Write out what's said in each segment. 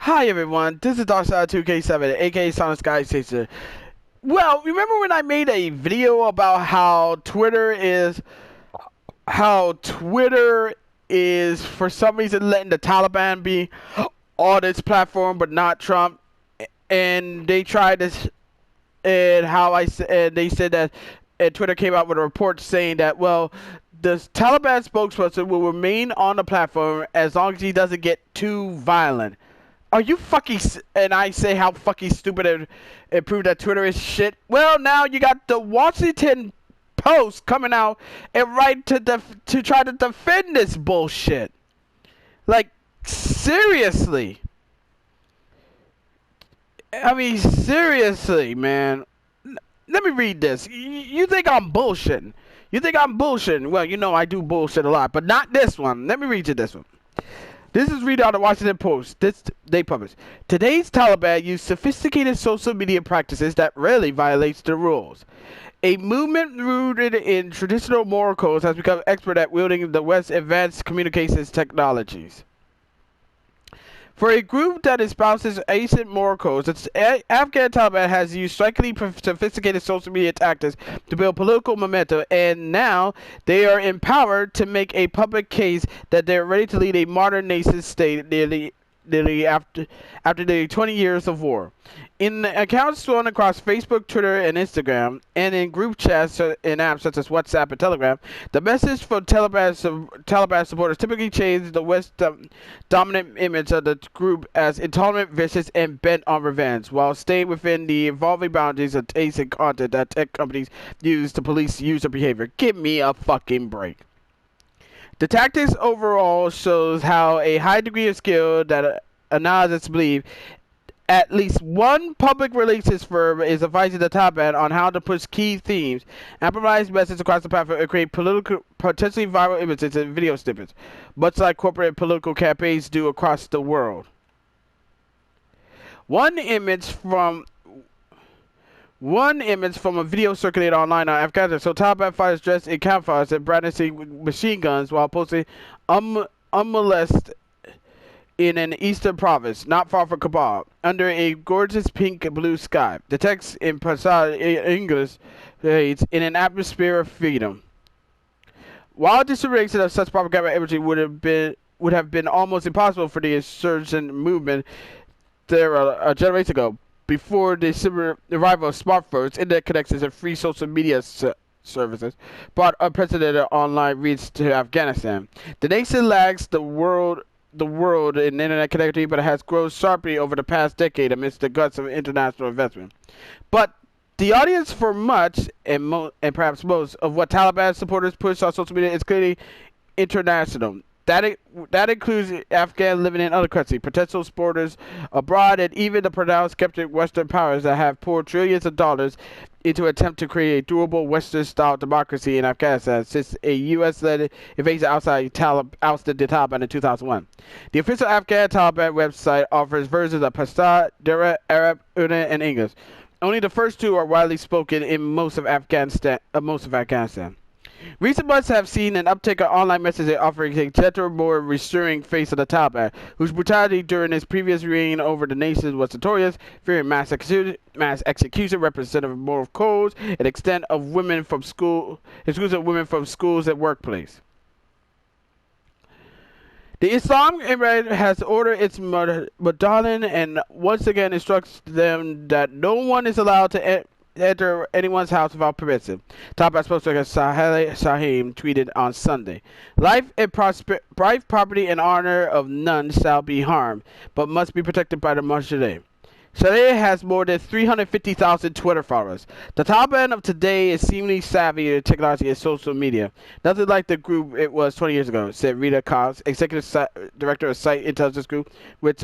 Hi everyone, this is Darkside2K7, aka Sonic Sky Chaser. Well, remember when I made a video about how Twitter is for some reason letting the Taliban be on its platform but not Trump, and they tried this, and and they said that, and Twitter came out with a report saying that, well, the Taliban spokesperson will remain on the platform as long as he doesn't get too violent. Are you and I say how fucking stupid it proved that Twitter is shit. Well, now you got the Washington Post coming out and to try to defend this bullshit. Like, seriously. I mean, seriously, man. Let me read this. You think I'm bullshitting? You think I'm bullshitting? Well, you know I do bullshit a lot, but not this one. Let me read you this one. This is read out of the Washington Post. This they published. Today's Taliban use sophisticated social media practices that rarely violates the rules. A movement rooted in traditional moral codes has become expert at wielding the West's advanced communications technologies. For a group that espouses ancient moral codes, the Afghan Taliban has used strikingly sophisticated social media tactics to build political momentum, and now they are empowered to make a public case that they're ready to lead a modern nation state nearly after nearly 20 years of war. In accounts thrown across Facebook, Twitter, and Instagram, and in group chats in apps such as WhatsApp and Telegram, the message from Taliban supporters typically change the West's dominant image of the group as intolerant, vicious, and bent on revenge, while staying within the evolving boundaries of taste and content that tech companies use to police user behavior. Give me a fucking break. The tactics overall shows how a high degree of skill that analysts believe at least one public relations firm is advising the Taliban on how to push key themes, amplify messages across the platform, and create potentially viral images and video snippets, much like corporate political campaigns do across the world. One image from a video circulated online on Afghanistan. So Taliban fighters dressed in camouflage and brandishing machine guns while posting unmolested in an eastern province, not far from Kabul, under a gorgeous pink and blue sky. The text in Pasad English reads, "In an atmosphere of freedom." While distribution of such propaganda imagery would have been almost impossible for the insurgent movement there a generation ago, before the arrival of smartphones, internet connections, and free social media services brought unprecedented online reach to Afghanistan. The nation lags the world in internet connectivity, but it has grown sharply over the past decade amidst the guts of international investment. But the audience for much, and perhaps most, of what Taliban supporters push on social media is clearly international. That includes Afghans living in other countries, potential supporters abroad, and even the pronounced skeptic Western powers that have poured trillions of dollars into an attempt to create a durable Western-style democracy in Afghanistan since a U.S.-led invasion ousted the Taliban in 2001. The official Afghan Taliban website offers versions of Pashto, Dara, Arab, Urdu, and English. Only the first two are widely spoken in most of Afghanistan. Recent months have seen an uptick of online messaging offering a gentler, more reassuring face of the Taliban, whose brutality during its previous reign over the nation was notorious, fearing mass execution, representative moral codes, and extent of women from exclusive women from schools and workplace. The Islam Emirate has ordered its Madalin and once again instructs them that no one is allowed to enter anyone's house without permission. Taliban spokesperson Sahel Shahim tweeted on Sunday, "Life and property and honor of none shall be harmed, but must be protected by the Mujahideen." Sharia has more than 350,000 Twitter followers. The Taliban of today is seemingly savvy in technology and social media. Nothing like the group it was 20 years ago, said Rita Cox, executive director of Site Intelligence Group, which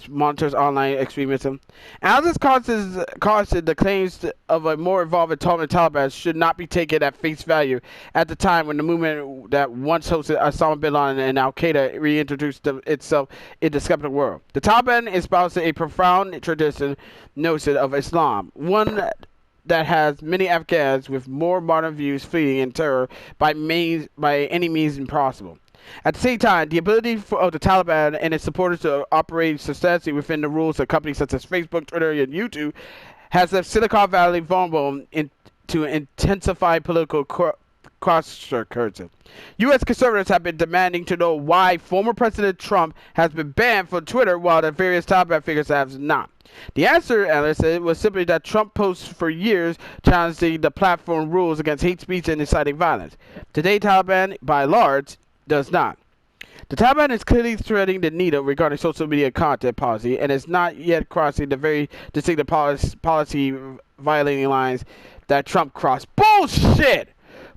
monitors online extremism. Analysts cautioned the claims of a more involved and tolerant Taliban should not be taken at face value at the time when the movement that once hosted Osama bin Laden and Al-Qaeda reintroduced itself in the skeptical world. The Taliban espouses a profound tradition notion of Islam, one that has many Afghans with more modern views fleeing in terror by any means impossible. At the same time, the ability of the Taliban and its supporters to operate substantially within the rules of companies such as Facebook, Twitter, and YouTube has left Silicon Valley vulnerable to intensify political cross-currents. U.S. conservatives have been demanding to know why former President Trump has been banned from Twitter while the various Taliban figures have not. The answer, analysts said, was simply that Trump posts for years challenging the platform rules against hate speech and inciting violence. Today, Taliban, by large, does not. The Taliban is clearly threading the needle regarding social media content policy and is not yet crossing the very distinctive policy violating lines that Trump crossed. Bullshit!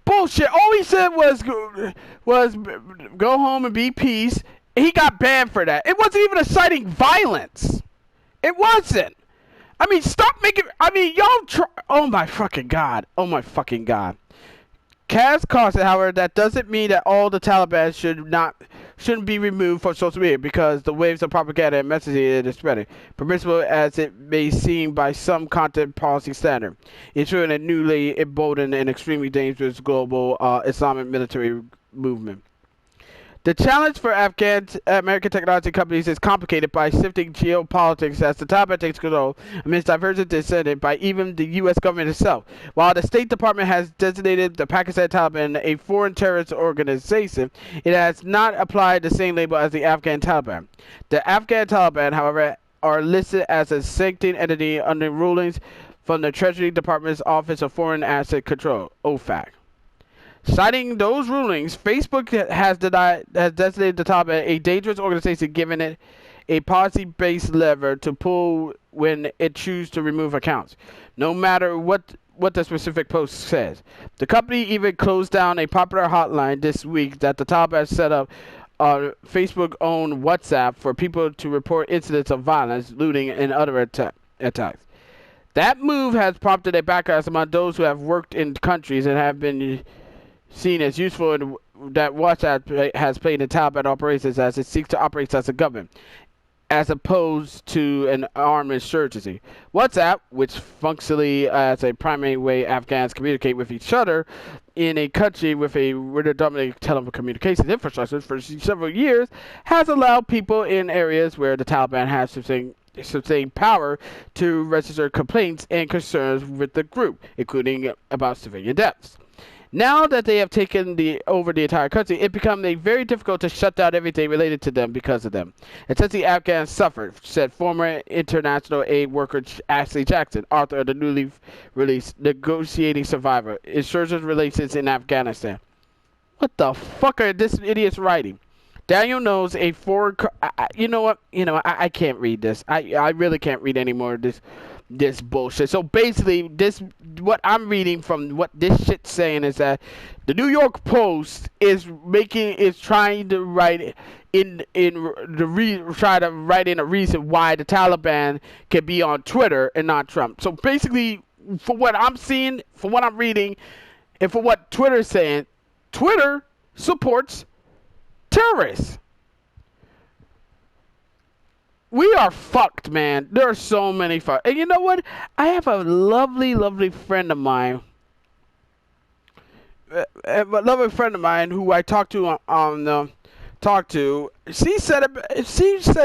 Bullshit! All he said was go home and be peace. He got banned for that. It wasn't even inciting violence. It wasn't. I mean, stop making. I mean, y'all. Oh my fucking god. Oh my fucking god. Kaz cautioned, however, that doesn't mean that all the Taliban shouldn't be removed from social media because the waves of propaganda and messaging it is spreading, permissible as it may seem by some content policy standard, ensuring a newly emboldened and extremely dangerous global Islamic military movement. The challenge for American technology companies is complicated by shifting geopolitics as the Taliban takes control amidst divergent dissent by even the U.S. government itself. While the State Department has designated the Pakistan Taliban a foreign terrorist organization, it has not applied the same label as the Afghan Taliban. The Afghan Taliban, however, are listed as a sanctioned entity under rulings from the Treasury Department's Office of Foreign Asset Control, OFAC. Citing those rulings, Facebook has designated the Taliban a dangerous organization, giving it a policy-based lever to pull when it chooses to remove accounts, no matter what the specific post says. The company even closed down a popular hotline this week that the Taliban set up on Facebook-owned WhatsApp for people to report incidents of violence, looting, and other attacks. That move has prompted a backlash among those who have worked in countries and have been seen as useful in that WhatsApp has played in Taliban operations as it seeks to operate as a government, as opposed to an armed insurgency. WhatsApp, which functionally as a primary way Afghans communicate with each other in a country with a dominant telecommunications infrastructure for several years, has allowed people in areas where the Taliban has sustained power to register complaints and concerns with the group, including about civilian deaths. Now that they have taken over the entire country, it becomes very difficult to shut down everything related to them because of them. And since the Afghans suffered, said former international aid worker Ashley Jackson, author of the newly released Negotiating Survivor, Insurgent Relations in Afghanistan. What the fuck are this idiot's writing? Daniel knows a foreign... you know what? I can't read this. I really can't read any more of this bullshit. So basically, what I'm reading from what this shit's saying is that the New York Post is trying to write try to write in a reason why the Taliban can be on Twitter and not Trump. So basically, for what I'm seeing, for what I'm reading, and for what Twitter's saying, Twitter supports terrorists. We are fucked, man. There are so many fuck. And you know what? I have a lovely, lovely friend of mine. A lovely friend of mine who I talked to She said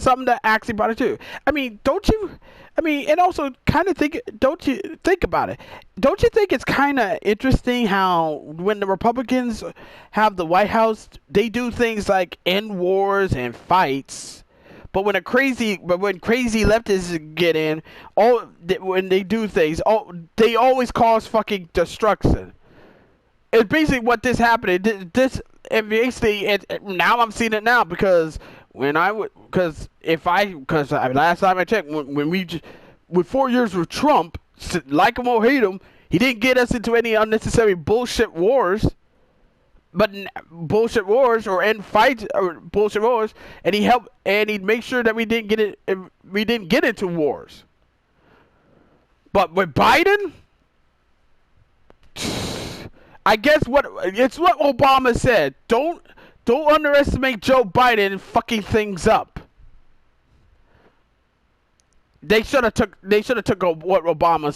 something that actually brought it too. I mean, and also kind of don't you think about it? Don't you think it's kind of interesting how when the Republicans have the White House, they do things like end wars and fights. But when crazy leftists get in, when they do things, they always cause fucking destruction. It's basically what this happened. And basically, now I'm seeing it now because last time I checked, with 4 years with Trump, like him or hate him, he didn't get us into any unnecessary bullshit wars. But bullshit wars or end fights or bullshit wars, and he'd make sure that we didn't get into wars. But with Biden, I guess it's what Obama said. Don't underestimate Joe Biden fucking things up. They should have took what Obama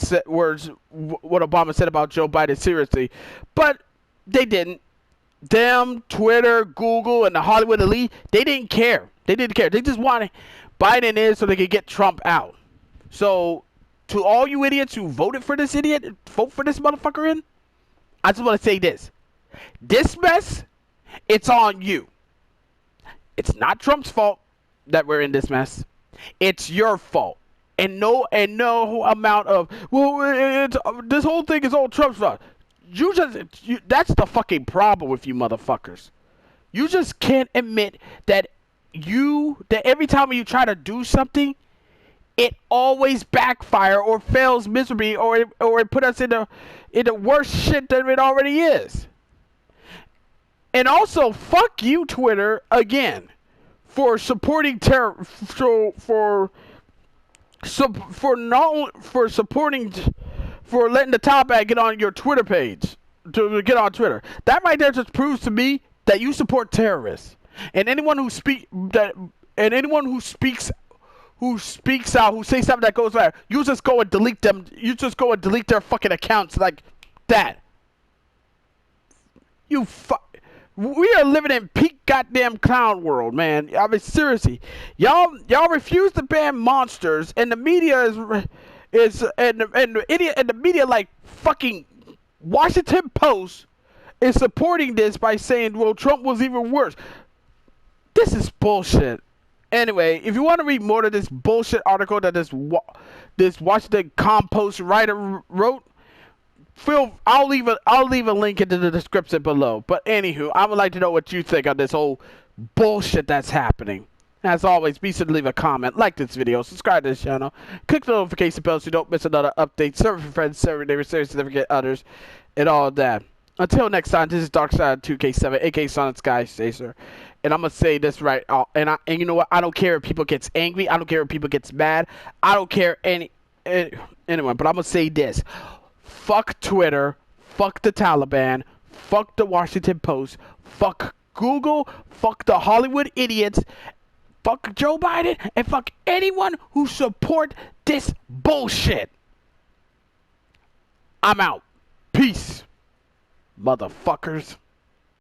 said about Joe Biden seriously, but they didn't. them, Twitter, Google, and the Hollywood elite, they didn't care. They didn't care. They just wanted Biden in so they could get Trump out. So, to all you idiots who voted for this idiot, vote for this motherfucker in, I just want to say this. This mess, it's on you. It's not Trump's fault that we're in this mess. It's your fault. And no amount of, this whole thing is all Trump's fault. That's the fucking problem with you motherfuckers. You just can't admit that every time you try to do something, it always backfire or fails miserably, or it put us in the worst shit than it already is. And also, fuck you, Twitter, again, for supporting terror, for letting the top ad get on your Twitter page, to get on Twitter. That right there just proves to me that you support terrorists. And anyone who speaks out, who says something that goes there, you just go and delete them. You just go and delete their fucking accounts like that. We are living in peak goddamn clown world, man. I mean, seriously, y'all refuse to ban monsters, and the media and the media like fucking Washington Post is supporting this by saying, well, Trump was even worse. This is bullshit. Anyway, if you want to read more of this bullshit article that this Washington Post writer wrote, I'll leave a link into the description below. But anywho, I would like to know what you think of this whole bullshit that's happening. As always, be sure to leave a comment, like this video, subscribe to this channel, click the notification bell so you don't miss another update, serve your friends, serve your neighbors, serve your significant others, and all of that. Until next time, this is Darkside2K7, aka Sonic Sky Chaser, and I'm gonna say this right. And you know what? I don't care if people gets angry. I don't care if people gets mad. I don't care anyone. But I'm gonna say this. Fuck Twitter, fuck the Taliban, fuck the Washington Post, fuck Google, fuck the Hollywood idiots, fuck Joe Biden, and fuck anyone who support this bullshit. I'm out. Peace, motherfuckers.